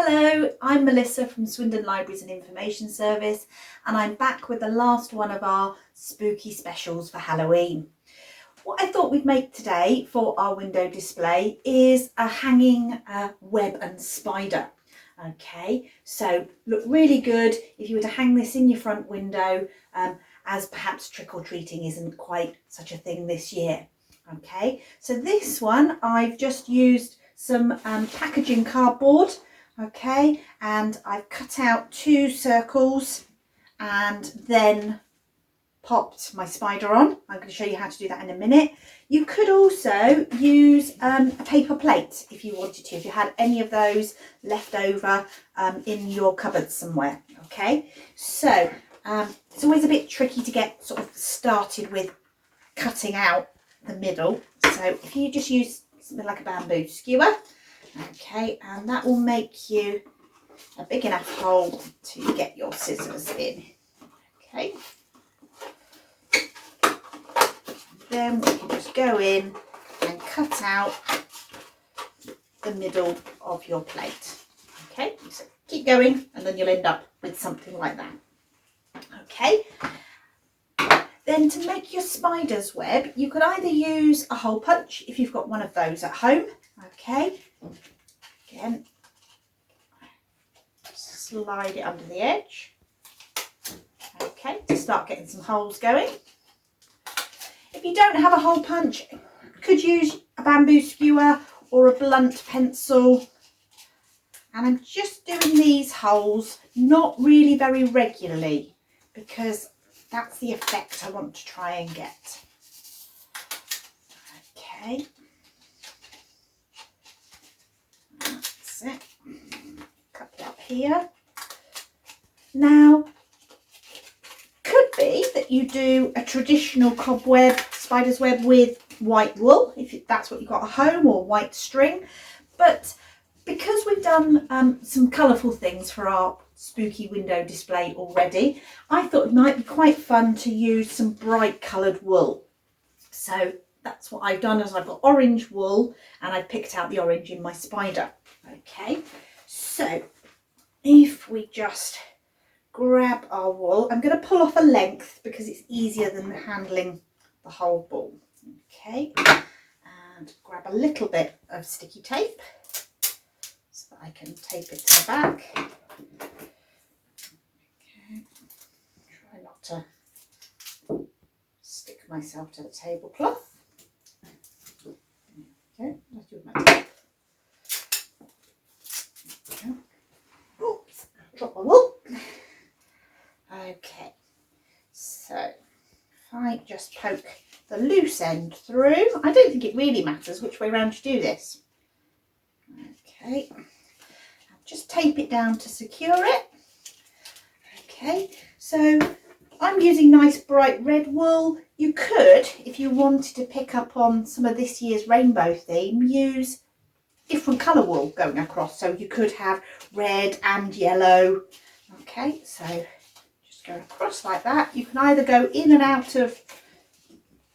Hello, I'm Melissa from Swindon Libraries and Information Service, and I'm back with the last one of our spooky specials for Halloween. What I thought we'd make today for our window display is a hanging web and spider. Okay, so look really good if you were to hang this in your front window, as perhaps trick-or-treating isn't quite such a thing this year. Okay, so this one I've just used some packaging cardboard. Okay, and I've cut out 2 circles and then popped my spider on. I'm going to show you how to do that in a minute. You could also use a paper plate if you wanted to, if you had any of those left over in your cupboard somewhere. Okay, so it's always a bit tricky to get sort of started with cutting out the middle. So if you just use something like a bamboo skewer, okay, and that will make you a big enough hole to get your scissors in. Okay, then we can just go in and cut out the middle of your plate. Okay, so keep going and then you'll end up with something like that. Okay, then to make your spider's web, you could either use a hole punch if you've got one of those at home. Okay, again, slide it under the edge. Okay, to start getting some holes going. If you don't have a hole punch, you could use a bamboo skewer or a blunt pencil. And I'm just doing these holes not really very regularly because that's the effect I want to try and get. Okay. That's it. Couple up here. Now, could be that you do a traditional cobweb, spider's web with white wool, if that's what you've got at home, or white string. But because we've done some colourful things for our spooky window display already, I thought it might be quite fun to use some bright coloured wool. So that's what I've done, is I've got orange wool and I picked out the orange in my spider. Okay, so if we just grab our wool, I'm going to pull off a length because it's easier than handling the whole ball. Okay, and grab a little bit of sticky tape so that I can tape it to the back. Okay, try not to stick myself to the tablecloth. Okay, let's do my tape. Okay. Oops, drop my wool. Okay, so if I just poke the loose end through, I don't think it really matters which way around you do this. Okay, just tape it down to secure it. Okay, so I'm using nice bright red wool. You could, if you wanted to pick up on some of this year's rainbow theme, use different colour wool going across. So you could have red and yellow. Okay, so just go across like that. You can either go in and out of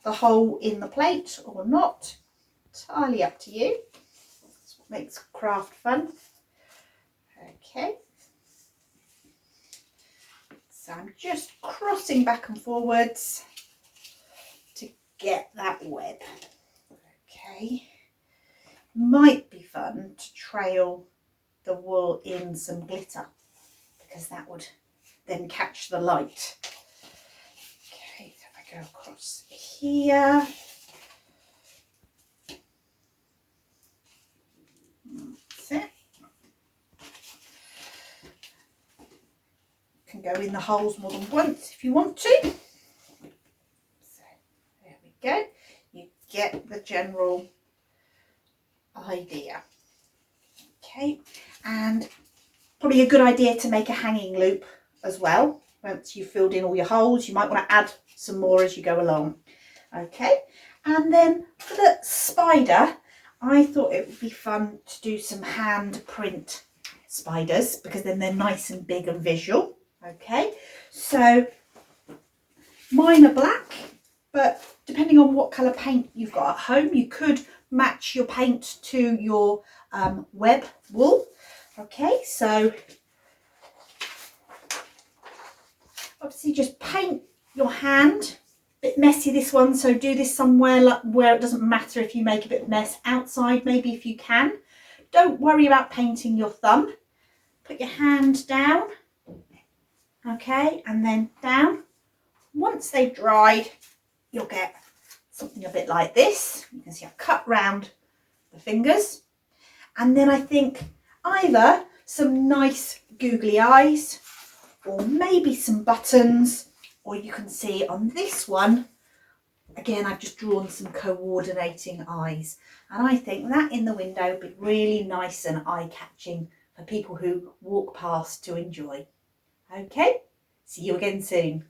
the hole in the plate or not. Entirely up to you. That's what makes craft fun. Okay. So I'm just crossing back and forwards to get that web. Okay. Might be fun to trail the wool in some glitter because that would then catch the light. Okay, so if I go across here. That's it. You can go in the holes more than once if you want to. So there we go. You get the general idea. Okay, and probably a good idea to make a hanging loop as well. Once you've filled in all your holes, you might want to add some more as you go along. Okay, and then for the spider, I thought it would be fun to do some hand print spiders because then they're nice and big and visual. Okay, so mine are black, but depending on what colour paint you've got at home, you could match your paint to your web wool. Okay, so obviously just paint your hand. A bit messy this one, so do this somewhere like where it doesn't matter if you make a bit of mess. Outside maybe if you can. Don't worry about painting your thumb. Put your hand down, okay, and then down. Once they've dried, you'll get something a bit like this. You can see I've cut round the fingers, and then I think either some nice googly eyes or maybe some buttons, or you can see on this one again I've just drawn some coordinating eyes, and I think that in the window would be really nice and eye-catching for people who walk past to enjoy. Okay, see you again soon.